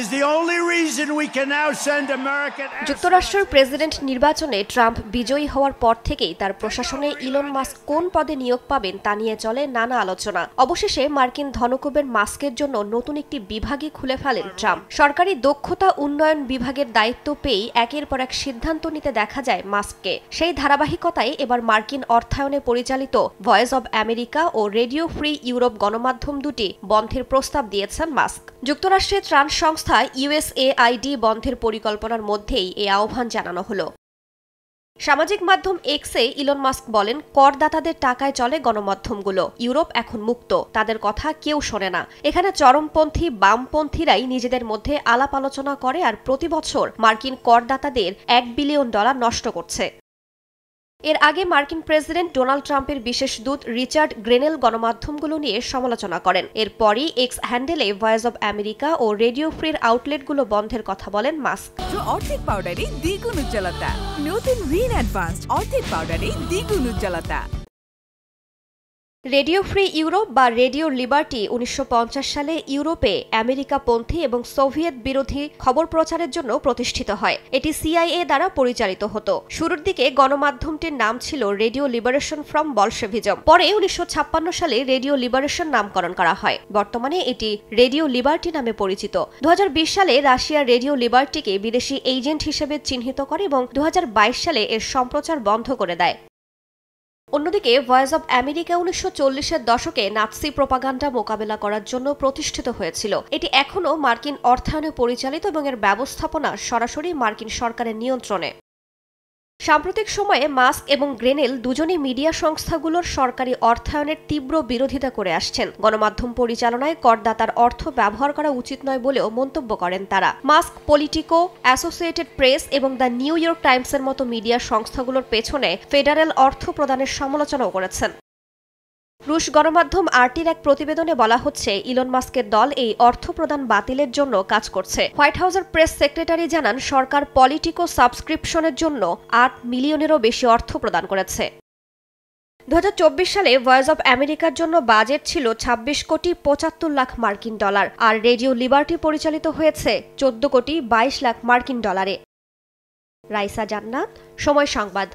is the only reason we can now send American. যুক্তরাষ্ট্রের president নির্বাচনে Trump বিজয়ী হওয়ার পর থেকেই তার প্রশাসনে ইলন মাস্ক কোন পদে নিয়োগ পাবেন তা নিয়ে চলে নানা আলোচনা। অবশেষে মার্কিন ধনকুবের মাস্কের জন্য নতুন একটি বিভাগই খুলে ফেলেন ট্রাম্প। সরকারি দক্ষতা উন্নয়ন বিভাগের দায়িত্ব পেয়েই একের পর এক সিদ্ধান্ত নিতে দেখা যায় মাস্ককে। সেই ধারাবাহিকতায় এবার মার্কিন অর্থায়নে পরিচালিত ভয়েস অব আমেরিকা ও রেডিও ফ্রি ইউরোপ গণমাধ্যম দুটি বন্ধের প্রস্তাব দিয়েছেন মাস্ক। যুক্তরাষ্ট্রের ত্রাণ সংস্থা USAID বন্ধের পরিকল্পনার মধ্যেই এই আহ্বান জানানো হলো। সামাজিক মাধ্যম এক্সে ইলন মাস্ক বলেন, করদাতাদের টাকায় চলে গণমাধ্যমগুলো। ইউরোপ এখন মুক্ত, তাদের কথা কেউ শোনে না। এখানে চরমপন্থী বামপন্থীরাই নিজেদের মধ্যে আলাপ আলোচনা করে আর প্রতি বছর মার্কিন করদাতাদের $1 বিলিয়ন নষ্ট করছে। এর আগে মার্কিন প্রেসিডেন্ট ডোনাল্ড ট্রাম্পের বিশেষ দূত রিচার্ড গ্রেনেল গণমাধ্যমগুলো নিয়ে সমালোচনা করেন। এরপরই এক্স হ্যান্ডেলে ভয়েস অব আমেরিকা ও রেডিও ফ্রির আউটলেটগুলো বন্ধের কথা বলেন মাস্ক। অর্ধেক পাউডারে দ্বিগুণ উজ্জ্বলতা, নতুন রিন অ্যাডভান্সড অর্ধেক পাউডারে দ্বিগুণ উজ্জ্বলতা। রেডিও ফ্রি ইউরোপ বা রেডিও লিবার্টি 1950 সালে ইউরোপে আমেরিকাপন্থী এবং সোভিয়েত বিরোধী খবর প্রচারের জন্য প্রতিষ্ঠিত হয়। এটি CIA দ্বারা পরিচালিত হতো। শুরুর দিকে গণমাধ্যমটির নাম ছিল রেডিও লিবারেশন ফ্রম বলশেভিজম। পরে 1956 সালে রেডিও লিবারেশন নামকরণ করা হয়। বর্তমানে এটি রেডিও লিবার্টি নামে পরিচিত। 2020 সালে রাশিয়া রেডিও লিবার্টিকে বিদেশি এজেন্ট হিসেবে চিহ্নিত করে এবং 2022 সালে এর সম্প্রচার বন্ধ করে দেয়। অন্যদিকে ভয়েস অব আমেরিকা 1940-এর দশকে নাৎসি প্রোপাগান্ডা মোকাবেলা করার জন্য প্রতিষ্ঠিত হয়েছিল। এটি এখনও মার্কিন অর্থায়নে পরিচালিত এবং এর ব্যবস্থাপনা সরাসরি মার্কিন সরকারের নিয়ন্ত্রণে। সাম্প্রতিক সময়ে মাস্ক এবং গ্রেনেল দুজনই মিডিয়া সংস্থাগুলোর সরকারি অর্থায়নের তীব্র বিরোধিতা করে আসছেন। গণমাধ্যম পরিচালনায় করদাতার অর্থ ব্যবহার করা উচিত নয় বলেও মন্তব্য করেন তারা। মাস্ক পলিটিকো, অ্যাসোসিয়েটেড প্রেস এবং দ্য নিউ ইয়র্ক টাইমসের মতো মিডিয়া সংস্থাগুলোর পেছনে ফেডারেল অর্থ প্রদানের সমালোচনাও করেছেন। রুশ গণমাধ্যম RTর এক প্রতিবেদনে বলা হচ্ছে, ইলন মাস্কের দল এই অর্থ প্রদান বাতিলের জন্য কাজ করছে। হোয়াইট হাউসের প্রেস সেক্রেটারি জানান, সরকার পলিটিকো সাবস্ক্রিপশনের জন্য $8 মিলিয়নেরও বেশি অর্থ প্রদান করেছে। 2024 সালে ভয়েস অব আমেরিকার জন্য বাজেট ছিল $26.75 কোটি মার্কিন ডলার, আর রেডিও লিবার্টি পরিচালিত হয়েছে $14.22 কোটি মার্কিন ডলারে। রাইসা জান্নাত, সময় সংবাদ।